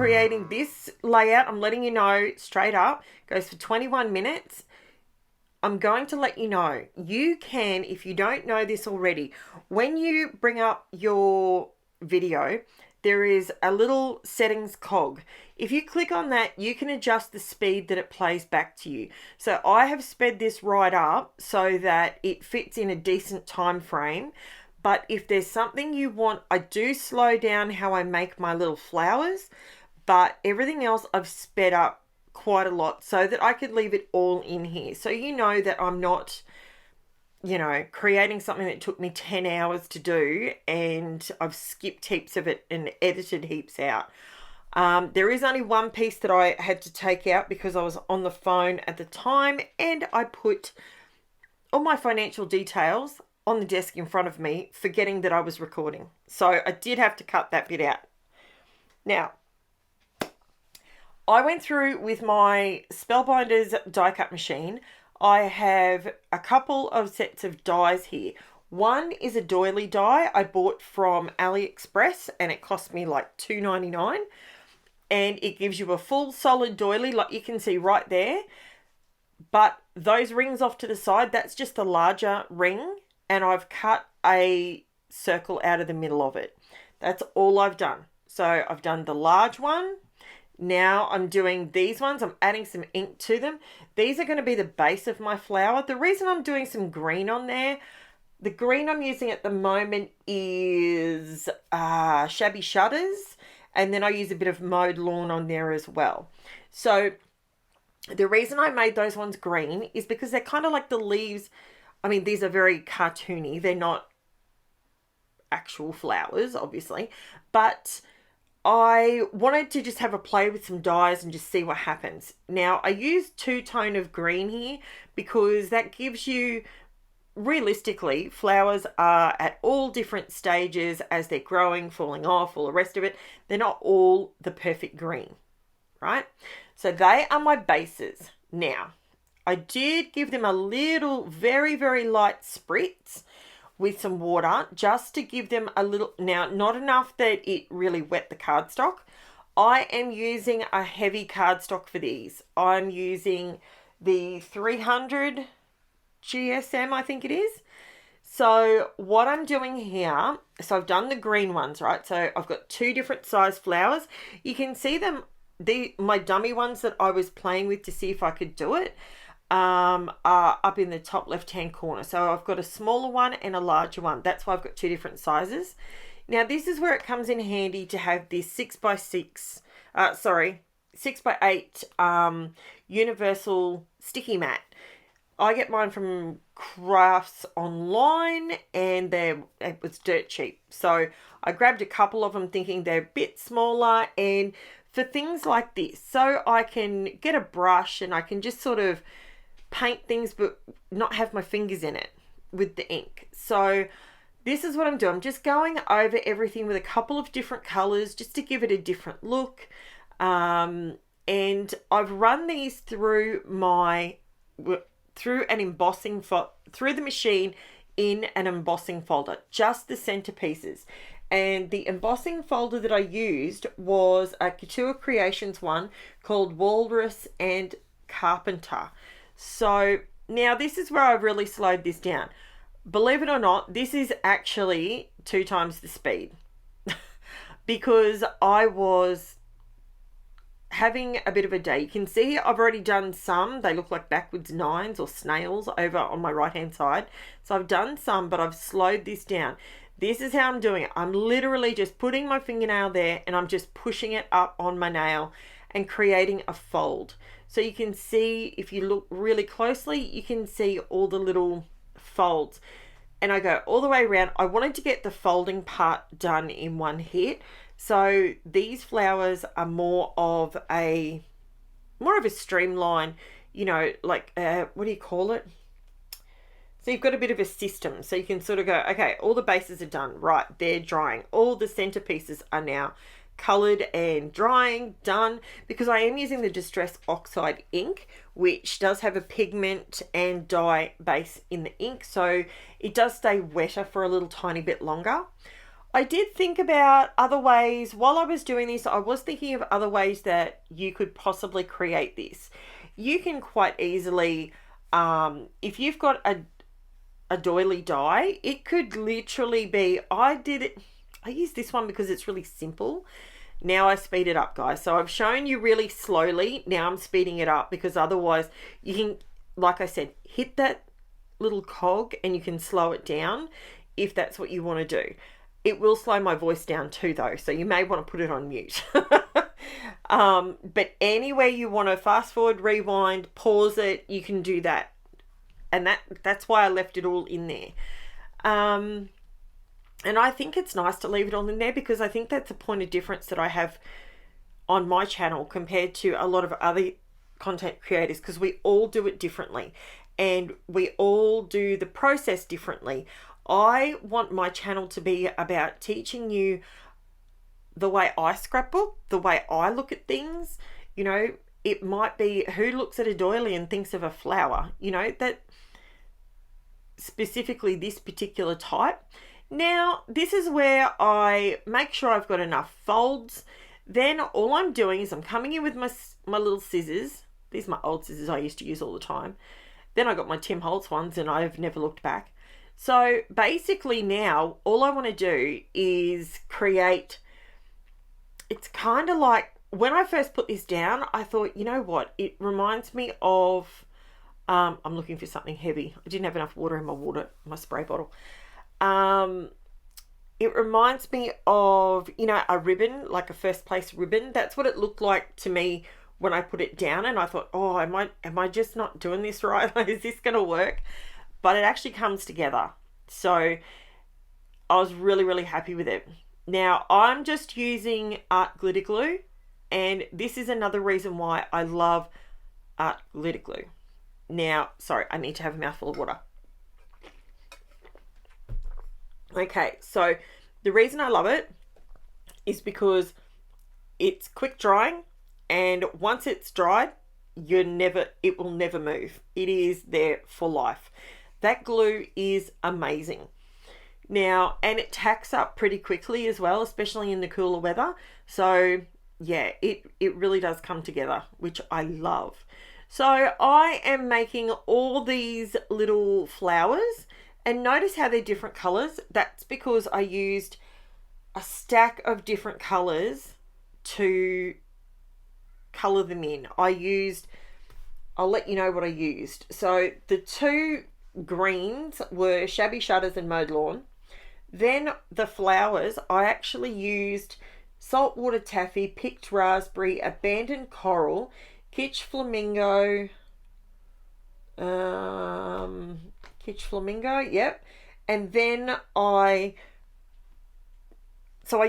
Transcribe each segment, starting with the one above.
creating this layout, I'm letting you know straight up, goes for 21 minutes. I'm going to let you know, you can, if you don't know this already, when you bring up your video, there is a little settings cog. If you click on that, you can adjust the speed that it plays back to you. So I have sped this right up so that it fits in a decent time frame. But if there's something you want, I do slow down how I make my little flowers, but everything else I've sped up quite a lot so that I could leave it all in here. So you know that I'm not, you know, creating something that took me 10 hours to do and I've skipped heaps of it and edited heaps out. There is only one piece that I had to take out because I was on the phone at the time, and I put all my financial details on the desk in front of me, forgetting that I was recording. So I did have to cut that bit out. Now, I went through with my Spellbinders die cut machine. I have a couple of sets of dies here. One is a doily die I bought from AliExpress, and it cost me like $2.99. And it gives you a full solid doily, like you can see right there. But those rings off to the side, that's just the larger ring. And I've cut a circle out of the middle of it. That's all I've done. So I've done the large one. Now I'm doing these ones. I'm adding some ink to them. These are going to be the base of my flower. The reason I'm doing some green on there, the green I'm using at the moment is Shabby Shutters. And then I use a bit of Mowed Lawn on there as well. So the reason I made those ones green is because they're kind of like the leaves. I mean, these are very cartoony. They're not actual flowers, obviously. But I wanted to just have a play with some dyes and just see what happens. Now, I use two-tone of green here because that gives you, realistically, flowers are at all different stages as they're growing, falling off, all the rest of it. They're not all the perfect green, right? So they are my bases. Now, I did give them a little, very, very light spritz with some water just to give them a little, now not enough that it really wet the cardstock. I am using a heavy cardstock for these. I'm using the 300 GSM, I think it is. So what I'm doing here, so I've done the green ones, right? So I've got two different size flowers. You can see them, my dummy ones that I was playing with to see if I could do it, are up in the top left hand corner. So I've got a smaller one and a larger one. That's why I've got two different sizes. Now this is where it comes in handy to have this 6x8 universal sticky mat. I get mine from Crafts Online, and it was dirt cheap. So I grabbed a couple of them thinking they're a bit smaller, and for things like this, so I can get a brush and I can just sort of paint things but not have my fingers in it with the ink. So this is what I'm doing. I'm just going over everything with a couple of different colors just to give it a different look. And I've run these through through the machine in an embossing folder, just the centerpieces. And the embossing folder that I used was a Couture Creations one called Walrus and Carpenter. So now this is where I've really slowed this down. Believe it or not, this is actually 2 times the speed because I was having a bit of a day. You can see I've already done some. They look like backwards 9s or snails over on my right hand side. So I've done some, but I've slowed this down. This is how I'm doing it. I'm literally just putting my fingernail there and I'm just pushing it up on my nail and creating a fold. So you can see, if you look really closely, you can see all the little folds. And I go all the way around. I wanted to get the folding part done in one hit. So these flowers are more of a streamline, you know, like, what do you call it? So you've got a bit of a system. So you can sort of go, okay, all the bases are done. Right, they're drying. All the centerpieces are now colored and drying, done, because I am using the Distress Oxide ink, which does have a pigment and dye base in the ink. So it does stay wetter for a little tiny bit longer. I did think about other ways. While I was doing this, I was thinking of other ways that you could possibly create this. You can quite easily, if you've got a doily die, it could literally be, I use this one because it's really simple. Now I speed it up, guys. So I've shown you really slowly. Now I'm speeding it up because otherwise you can, like I said, hit that little cog and you can slow it down if that's what you want to do. It will slow my voice down too, though, so you may want to put it on mute. But anywhere you want to fast forward, rewind, pause it, you can do that. And that's why I left it all in there. And I think it's nice to leave it all in there because I think that's a point of difference that I have on my channel compared to a lot of other content creators, because we all do it differently and we all do the process differently. I want my channel to be about teaching you the way I scrapbook, the way I look at things. You know, it might be who looks at a doily and thinks of a flower, you know, that specifically this particular type. Now, this is where I make sure I've got enough folds. Then all I'm doing is I'm coming in with my little scissors. These are my old scissors I used to use all the time. Then I got my Tim Holtz ones and I've never looked back. So basically now all I want to do is create, it's kind of like when I first put this down, I thought, you know what, it reminds me of, I'm looking for something heavy. I didn't have enough water in my spray bottle. It reminds me of, you know, a ribbon, like a first place ribbon. That's what it looked like to me when I put it down, and I thought, oh, am I just not doing this right? Is this going to work? But it actually comes together. So I was really, really happy with it. Now I'm just using art glitter glue, and this is another reason why I love art glitter glue. Now, sorry, I need to have a mouthful of water. Okay, so the reason I love it is because it's quick drying, and once it's dried, it will never move. It is there for life. That glue is amazing. Now, and it tacks up pretty quickly as well, especially in the cooler weather. So yeah, it really does come together, which I love. So I am making all these little flowers, and notice how they're different colors. That's because I used a stack of different colors to color them in. I'll let you know what I used. So the two greens were Shabby Shutters and Mowed Lawn. Then the flowers, I actually used Saltwater Taffy, Picked Raspberry, Abandoned Coral, KITSCH Flamingo, KITSCH Flamingo, yep. And then I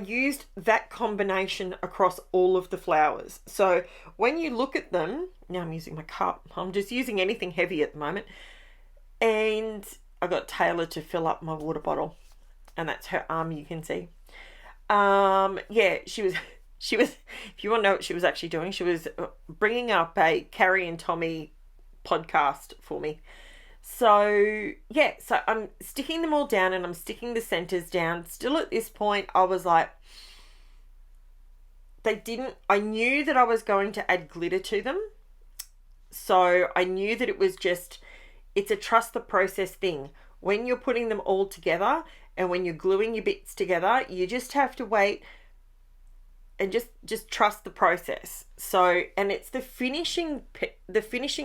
used that combination across all of the flowers. So when you look at them, now I'm using my cup. I'm just using anything heavy at the moment. And I got Taylor to fill up my water bottle, and that's her arm, you can see. Yeah, she was, if you want to know what she was actually doing, she was bringing up a Carrie and Tommy podcast for me. So yeah, so I'm sticking them all down and I'm sticking the centers down. Still at this point, I was like, I knew that I was going to add glitter to them. So I knew that it was just, it's a trust the process thing. When you're putting them all together and when you're gluing your bits together, you just have to wait and just trust the process. So, and it's the finishing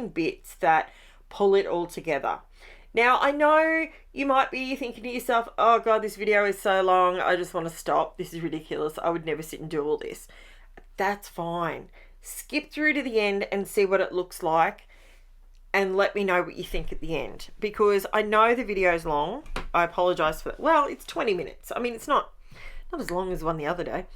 bits that pull it all together. Now, I know you might be thinking to yourself, oh God, this video is so long. I just want to stop. This is ridiculous. I would never sit and do all this. That's fine. Skip through to the end and see what it looks like, and let me know what you think at the end, because I know the video is long. I apologize for that. Well, it's 20 minutes. I mean, it's not as long as one the other day,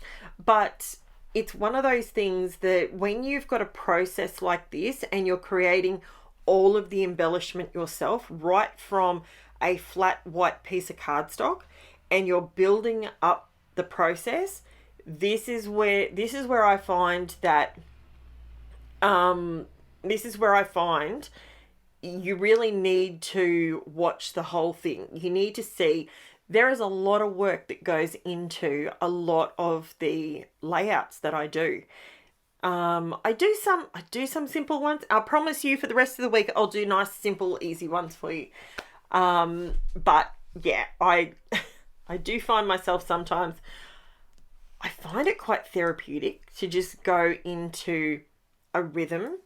but it's one of those things that when you've got a process like this and you're creating all of the embellishment yourself, right from a flat white piece of cardstock, and you're building up the process, this is where I find that you really need to watch the whole thing. You need to see there is a lot of work that goes into a lot of the layouts that I do. I do some simple ones. I promise you for the rest of the week I'll do nice, simple, easy ones for you. But yeah, I do find myself sometimes, I find it quite therapeutic to just go into a rhythm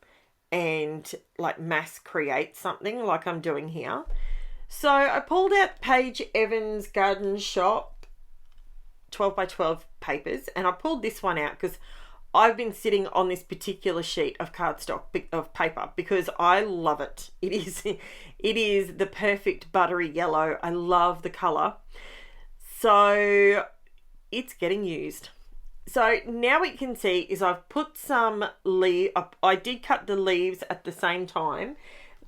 and like mass create something like I'm doing here. So I pulled out Paige Evans Garden Shop 12 by 12 papers, and I pulled this one out because I've been sitting on this particular sheet of cardstock of paper because I love it. It is the perfect buttery yellow. I love the color. So it's getting used. So now what you can see is I've put some I did cut the leaves at the same time.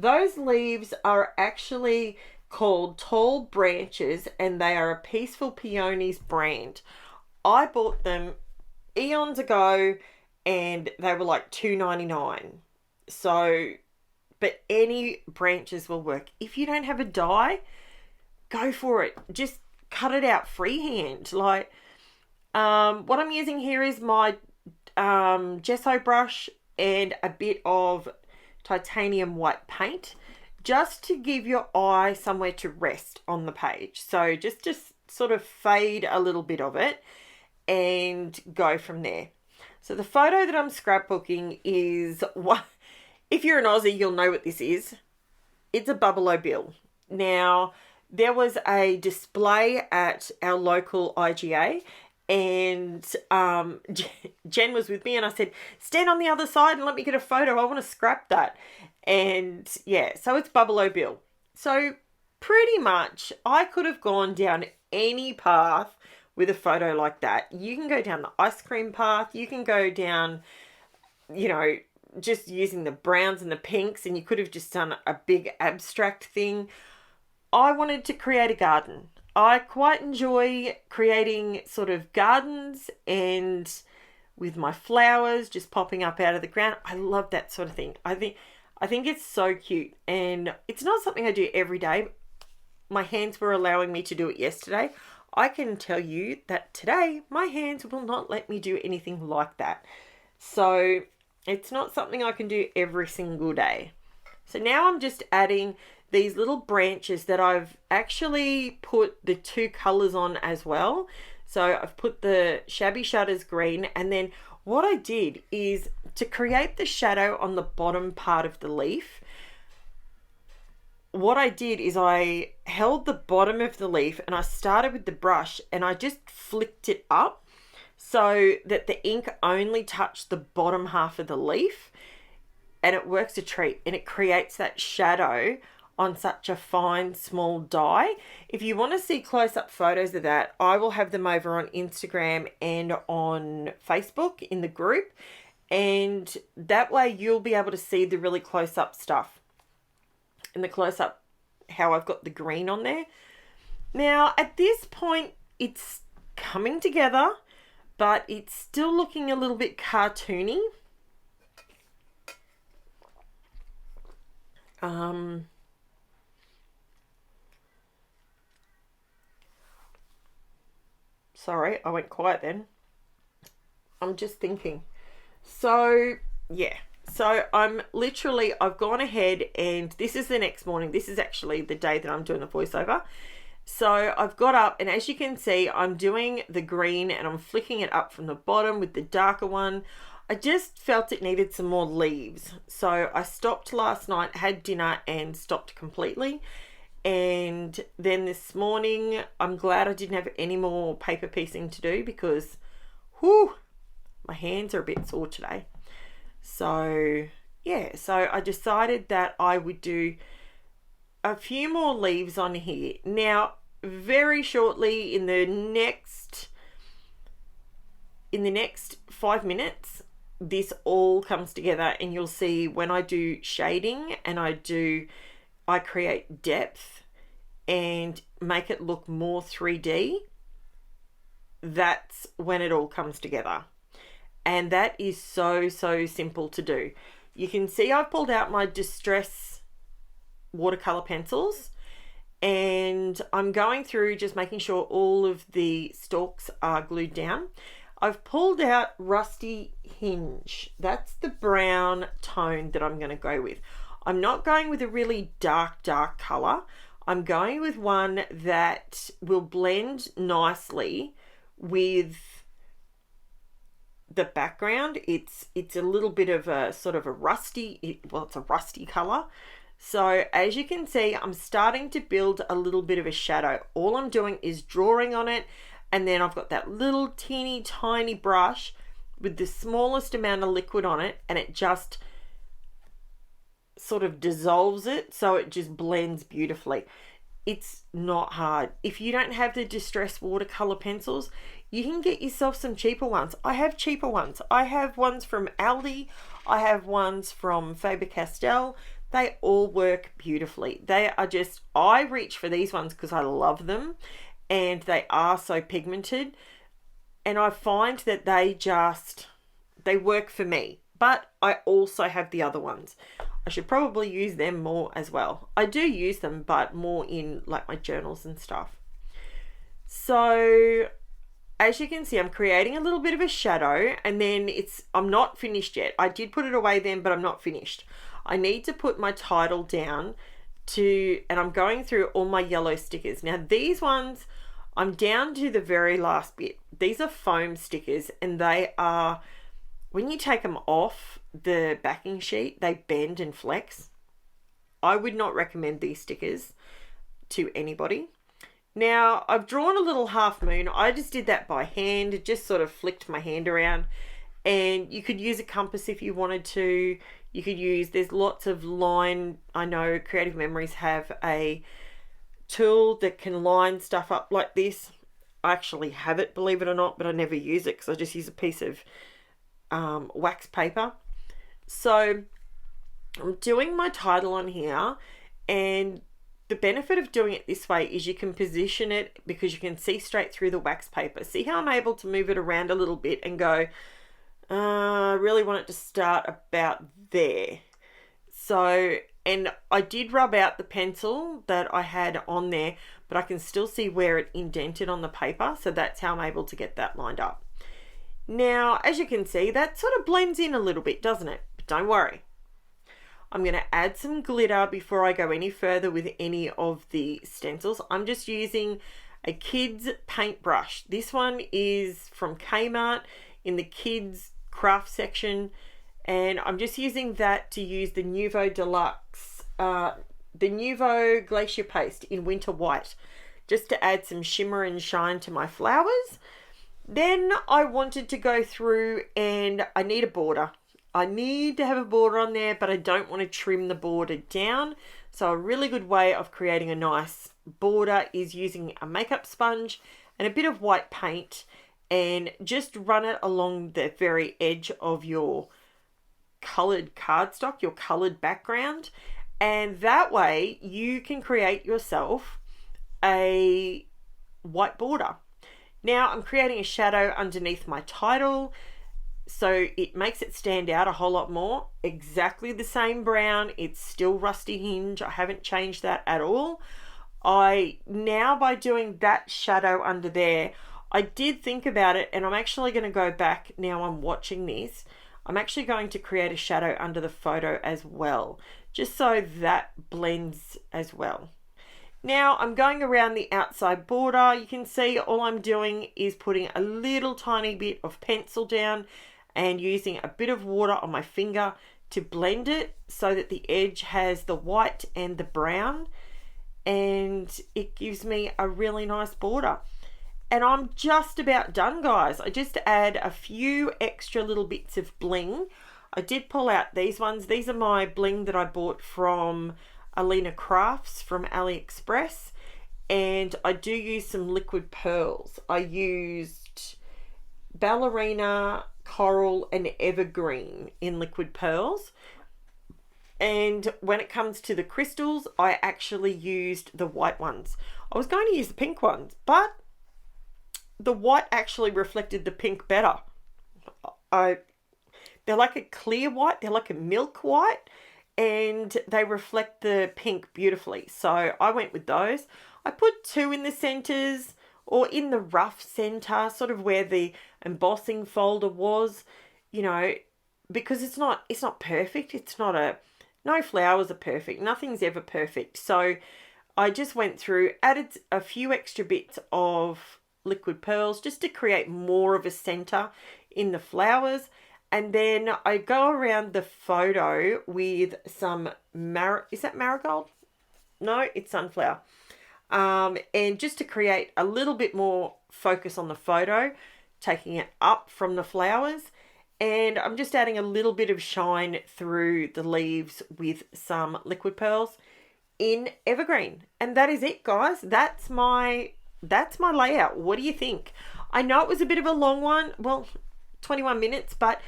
Those leaves are actually called Tall Branches, and they are a Peaceful Peonies brand. I bought them eons ago and they were like $2.99. So, but any branches will work. If you don't have a die, go for it. Just cut it out freehand. Like, what I'm using here is my gesso brush and a bit of titanium white paint, just to give your eye somewhere to rest on the page. So just sort of fade a little bit of it and go from there. So the photo that I'm scrapbooking is, what, if you're an Aussie, you'll know what this is. It's a Buffalo Bill. Now, there was a display at our local IGA, and Jen was with me, and I said, stand on the other side and let me get a photo. I want to scrap that. And yeah, so it's Buffalo Bill. So pretty much I could have gone down any path with a photo like that. You can go down the ice cream path. You can go down, you know, just using the browns and the pinks, and you could have just done a big abstract thing. I wanted to create a garden. I quite enjoy creating sort of gardens, and with my flowers just popping up out of the ground. I love that sort of thing. I think it's so cute, and it's not something I do every day. My hands were allowing me to do it yesterday. I can tell you that today my hands will not let me do anything like that. So it's not something I can do every single day. So now I'm just adding these little branches that I've actually put the two colors on as well. So I've put the Shabby Shutters green, and then what I did is to create the shadow on the bottom part of the leaf. What I did is I held the bottom of the leaf and I started with the brush and I just flicked it up so that the ink only touched the bottom half of the leaf, and it works a treat, and it creates that shadow on such a fine small die. If you want to see close-up photos of that, I will have them over on Instagram and on Facebook in the group, and that way you'll be able to see the really close-up stuff and the close-up how I've got the green on there. Now at this point it's coming together, but it's still looking a little bit cartoony. Sorry, I went quiet then. I'm just thinking. So, yeah. So, I've gone ahead, and this is the next morning. This is actually the day that I'm doing the voiceover. So, I've got up, and as you can see, I'm doing the green, and I'm flicking it up from the bottom with the darker one. I just felt it needed some more leaves. So, I stopped last night, had dinner, and stopped completely. And then this morning, I'm glad I didn't have any more paper piecing to do because, whew, my hands are a bit sore today. So, yeah, so I decided that I would do a few more leaves on here. Now, very shortly in the next 5 minutes, this all comes together, and you'll see when I do shading and I create depth and make it look more 3D, that's when it all comes together. And that is so simple to do. You can see I've pulled out my Distress watercolor pencils, and I'm going through just making sure all of the stalks are glued down. I've pulled out Rusty Hinge. That's the brown tone that I'm going to go with. I'm not going with a really dark color. I'm going with one that will blend nicely with the background. It's a little bit of a sort of a rusty, well, it's a rusty color. So as you can see, I'm starting to build a little bit of a shadow. All I'm doing is drawing on it, and then I've got that little teeny tiny brush with the smallest amount of liquid on it, and it just sort of dissolves it so it just blends beautifully. It's not hard. If you don't have the distress watercolor pencils, you can get yourself some cheaper ones. I have cheaper ones. I have ones from Aldi. I have ones from Faber-Castell. They all work beautifully. They are just, I reach for these ones because I love them, and they are so pigmented, and I find that they work for me. But I also have the other ones. I should probably use them more as well. I do use them, but more in like my journals and stuff. So as you can see, I'm creating a little bit of a shadow, and then I'm not finished yet. I did put it away then, but I'm not finished. I need to put my title down and I'm going through all my yellow stickers. Now these ones, I'm down to the very last bit. These are foam stickers, and they are, when you take them off the backing sheet, they bend and flex. I would not recommend these stickers to anybody. Now I've drawn a little half moon. I just did that by hand, just sort of flicked my hand around, and you could use a compass if you wanted to. You could use, there's lots of line, I know Creative Memories have a tool that can line stuff up like this. I actually have it, believe it or not, but I never use it because I just use a piece of wax paper. So I'm doing my title on here, and the benefit of doing it this way is you can position it because you can see straight through the wax paper. See how I'm able to move it around a little bit and go, I really want it to start about there. So, and I did rub out the pencil that I had on there, but I can still see where it indented on the paper. So that's how I'm able to get that lined up. Now, as you can see, that sort of blends in a little bit, doesn't it? But don't worry. I'm going to add some glitter before I go any further with any of the stencils. I'm just using a kids paintbrush. This one is from Kmart in the kids craft section, and I'm just using that to use the NUVO Deluxe, the NUVO Glacier Paste in Winter White, just to add some shimmer and shine to my flowers. Then I wanted to go through, and I need a border. I need to have a border on there, but I don't want to trim the border down. So a really good way of creating a nice border is using a makeup sponge and a bit of white paint, and just run it along the very edge of your colored cardstock, your colored background. And that way you can create yourself a white border. Now I'm creating a shadow underneath my title, so it makes it stand out a whole lot more. Exactly the same brown. It's still Rusty Hinge. I haven't changed that at all. Now by doing that shadow under there, I did think about it, and I'm actually going to go back now I'm watching this. I'm actually going to create a shadow under the photo as well, just so that blends as well. Now I'm going around the outside border. You can see all I'm doing is putting a little tiny bit of pencil down and using a bit of water on my finger to blend it so that the edge has the white and the brown, and it gives me a really nice border. And I'm just about done, guys. I just add a few extra little bits of bling. I did pull out these ones. These are my bling that I bought from Alina Crafts from AliExpress, and I do use some liquid pearls. I used Ballerina, Coral and Evergreen in liquid pearls, and when it comes to the crystals, I actually used the white ones. I was going to use the pink ones, but the white actually reflected the pink better. They're like a clear white, they're like a milk white, and they reflect the pink beautifully. So I went with those. I put 2 in the centers, or in the rough center, sort of where the embossing folder was, you know, because it's not perfect. It's not no flowers are perfect. Nothing's ever perfect. So I just went through, added a few extra bits of liquid pearls just to create more of a center in the flowers. And then I go around the photo with some is that marigold? No, it's sunflower. And just to create a little bit more focus on the photo, taking it up from the flowers. And I'm just adding a little bit of shine through the leaves with some liquid pearls in evergreen. And that is it, guys. That's my layout. What do you think? I know it was a bit of a long one. Well, 21 minutes, but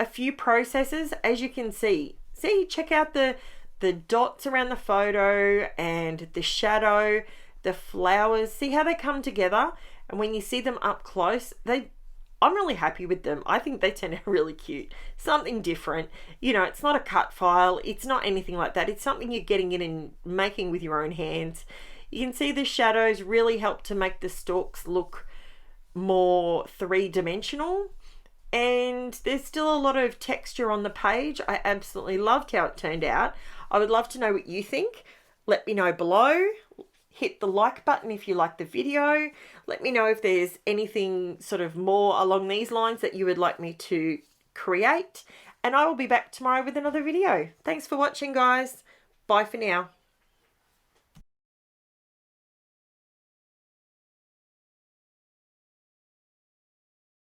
a few processes, as you can see. See, check out the dots around the photo and the shadow, the flowers. See how they come together? And when you see them up close, I'm really happy with them. I think they turn out really cute. Something different. You know, it's not a cut file. It's not anything like that. It's something you're getting in and making with your own hands. You can see the shadows really help to make the stalks look more three-dimensional. And there's still a lot of texture on the page. I absolutely loved how it turned out. I would love to know what you think. Let me know below. Hit the like button if you like the video. Let me know if there's anything sort of more along these lines that you would like me to create. And I will be back tomorrow with another video. Thanks for watching, guys. Bye for now.